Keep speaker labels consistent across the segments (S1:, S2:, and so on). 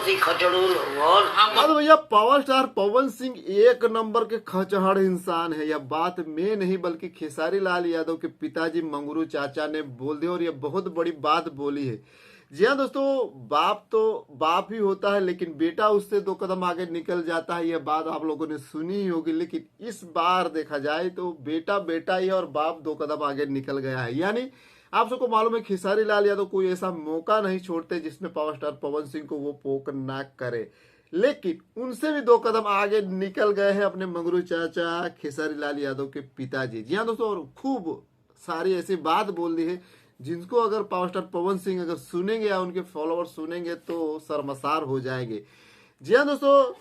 S1: सी खचड़ूल और
S2: हाँ तो भैया पावर स्टार पवन सिंह एक नंबर के खचहड़ इंसान है। यह बात मैं नहीं बल्कि खेसारी लाल यादव के पिताजी मंगरू चाचा ने बोल दी और यह बहुत बड़ी बात बोली है। जी हाँ दोस्तों, बाप तो बाप ही होता है लेकिन बेटा उससे 2 कदम आगे निकल जाता है। यह बात आप लोगों ने सुनी ही होगी, लेकिन इस बार देखा जाए तो बेटा बेटा ही है और बाप 2 कदम आगे निकल गया है। यानी आप सबको मालूम है खेसारी लाल यादव कोई ऐसा मौका नहीं छोड़ते जिसमें पावर स्टार पवन सिंह को वो पोक ना करे, लेकिन उनसे भी 2 कदम आगे निकल गए हैं अपने मंगरू चाचा खेसारी लाल यादव के पिताजी। जी हाँ दोस्तों, और खूब सारी ऐसी बात बोल दी है जिनको अगर पावर स्टार पवन सिंह अगर सुनेंगे या उनके फॉलोअर सुनेंगे तो शर्मसार हो जाएंगे। जी हाँ दोस्तों,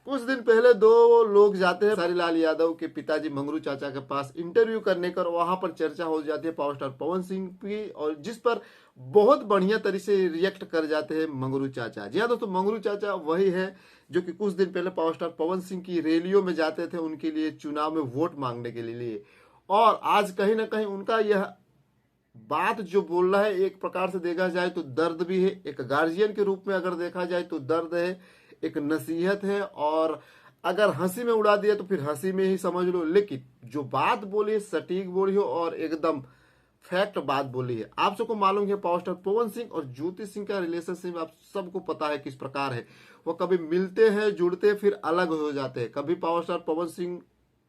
S2: कुछ दिन पहले 2 लोग जाते हैं खेसारी लाल यादव के पिताजी मंगरू चाचा के पास इंटरव्यू करने कर, वहां पर चर्चा हो जाती है पावर स्टार पवन सिंह की, और जिस पर बहुत बढ़िया तरीके से रिएक्ट कर जाते हैं मंगरू चाचा। जी हाँ दोस्तों, मंगरू चाचा वही है जो कि कुछ दिन पहले पावर स्टार पवन सिंह की रैलियों में जाते थे उनके लिए चुनाव में वोट मांगने के लिए, और आज कहीं ना कहीं उनका यह बात जो बोल रहा है एक प्रकार से देखा जाए तो दर्द भी है, एक गार्जियन के रूप में अगर देखा जाए तो दर्द है, एक नसीहत है, और अगर हंसी में उड़ा दिया तो फिर हंसी में ही समझ लो, लेकिन जो बात बोली है सटीक बोली हो और एकदम फैक्ट बात बोली है। आप सबको मालूम है पावर स्टार पवन सिंह और ज्योति सिंह का रिलेशनशिप आप सबको पता है किस प्रकार है। वो कभी मिलते हैं, जुड़ते हैं, फिर अलग हो जाते हैं। कभी पावर स्टार पवन सिंह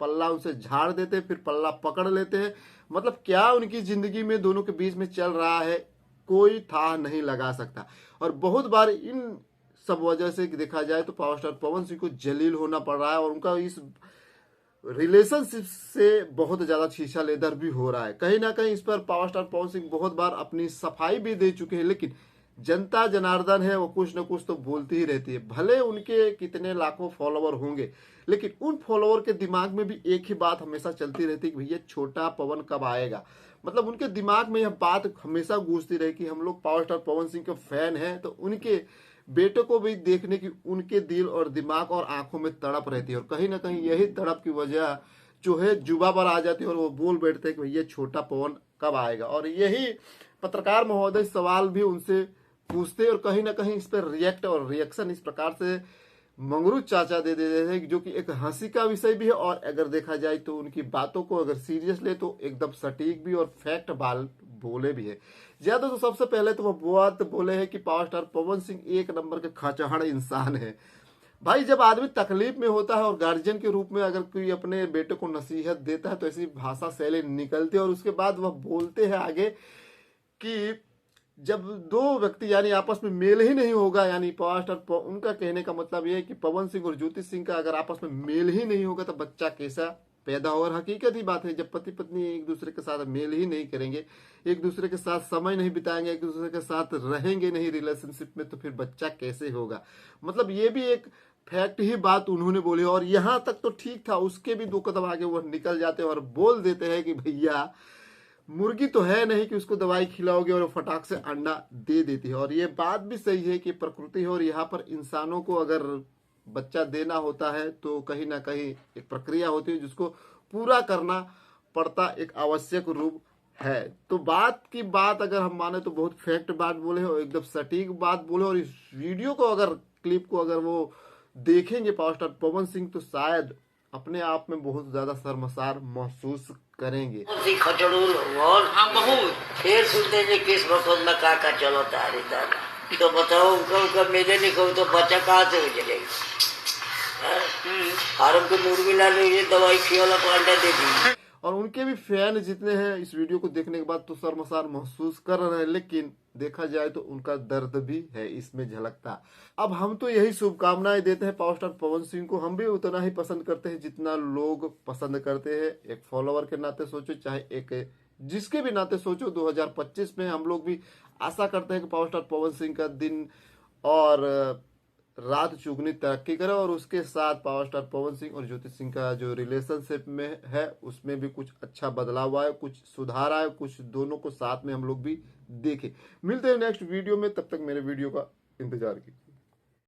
S2: पल्ला उनसे झाड़ देते हैं, फिर पल्ला पकड़ लेते हैं। मतलब क्या उनकी जिंदगी में दोनों के बीच में चल रहा है कोई था नहीं लगा सकता। और बहुत बार इन सब वजह से देखा जाए तो पावर स्टार पवन सिंह को जलील होना पड़ रहा है, और उनका इस रिलेशनशिप से बहुत ज्यादा शीशा लेदर भी हो रहा है। कहीं ना कहीं इस पर पावर स्टार पवन सिंह बहुत बार अपनी सफाई भी दे चुके हैं, लेकिन जनता जनार्दन है वो कुछ न कुछ तो बोलती ही रहती है। भले उनके कितने लाखों फॉलोवर होंगे, लेकिन उन फॉलोवर के दिमाग में भी एक ही बात हमेशा चलती रहती है कि भैया छोटा पवन कब आएगा। मतलब उनके दिमाग में यह बात हमेशा गूंजती रही कि हम लोग पावर स्टार पवन सिंह के फैन हैं, तो उनके बेटे को भी देखने की उनके दिल और दिमाग और आंखों में तड़प रहती है। और कहीं ना कहीं यही तड़प की वजह जो है जुबा पर आ जाती है और वो बोल बैठते हैं कि भैया छोटा पवन कब आएगा। और यही पत्रकार महोदय सवाल भी उनसे पूछते हैं और कहीं ना कहीं इस पर रिएक्ट और रिएक्शन इस प्रकार से मंगरू चाचा दे देते हैं जो कि एक हंसी का विषय भी है, और अगर देखा जाए तो उनकी बातों को अगर सीरियस ले तो एकदम सटीक भी और फैक्ट बाल बोले भी है। ज्यादा तो सबसे पहले तो वो बात बोले हैं कि पावर स्टार पवन सिंह एक नंबर के खचहड़ इंसान है। भाई जब आदमी तकलीफ में होता है और गार्जियन के रूप में अगर कोई अपने बेटे को नसीहत देता है तो ऐसी भाषा शैली निकलती है, और उसके बाद वह बोलते हैं आगे कि जब 2 व्यक्ति यानी आपस में मेल ही नहीं होगा, यानी पावर स्टार उनका कहने का मतलब यह है कि पवन सिंह और ज्योति सिंह का अगर आपस में मेल ही नहीं होगा तो बच्चा कैसा पैदा होगा। और हकीकत ही बात है, जब पति पत्नी एक दूसरे के साथ मेल ही नहीं करेंगे, एक दूसरे के साथ समय नहीं बिताएंगे, एक दूसरे के साथ रहेंगे नहीं रिलेशनशिप में, तो फिर बच्चा कैसे होगा। मतलब ये भी एक फैक्ट ही बात उन्होंने बोली। और यहाँ तक तो ठीक था, उसके भी 2 कदम आगे वो निकल जाते हैं और बोल देते हैं कि भैया मुर्गी तो है नहीं कि उसको दवाई खिलाओगे और फटाक से अंडा दे देती है। और ये बात भी सही है कि प्रकृति है और यहाँ पर इंसानों को अगर बच्चा देना होता है तो कहीं ना कहीं एक प्रक्रिया होती है जिसको पूरा करना पड़ता, एक आवश्यक रूप है। तो बात की बात अगर हम माने तो बहुत फैक्ट बात बोले और एकदम सटीक बात बोले। और इस वीडियो को अगर क्लिप को अगर वो देखेंगे पावर स्टार पवन सिंह तो शायद अपने आप में बहुत ज्यादा शर्मसार महसूस करेंगे।
S1: सी खचड़ूल और हम बहुत फिर सुनते हैं किस वक्त में का चलो तारी दादा, तो बताओ उनका मेले नहीं कहूँ तो बच्चा कहाँ से हो जाएगा। फार्म को मुर्गी ला लीजिए, दवाई खिला अंडा दे दी।
S2: और उनके भी फैन जितने हैं इस वीडियो को देखने के बाद तो शर्मसार महसूस कर रहे हैं, लेकिन देखा जाए तो उनका दर्द भी है इसमें झलकता। अब हम तो यही शुभकामनाएं देते हैं पावर स्टार पवन सिंह को। हम भी उतना ही पसंद करते हैं जितना लोग पसंद करते हैं। एक फॉलोवर के नाते सोचो, चाहे एक जिसके भी नाते सोचो, 2025 में हम लोग भी आशा करते हैं कि पावर स्टार पवन सिंह का दिन और रात चुगनी तरक्की करे, और उसके साथ पावर स्टार पवन सिंह और ज्योति सिंह का जो रिलेशनशिप में है उसमें भी कुछ अच्छा बदलाव आए, कुछ सुधार आए, कुछ दोनों को साथ में हम लोग भी देखें। मिलते हैं नेक्स्ट वीडियो में, तब तक मेरे वीडियो का इंतजार कीजिए।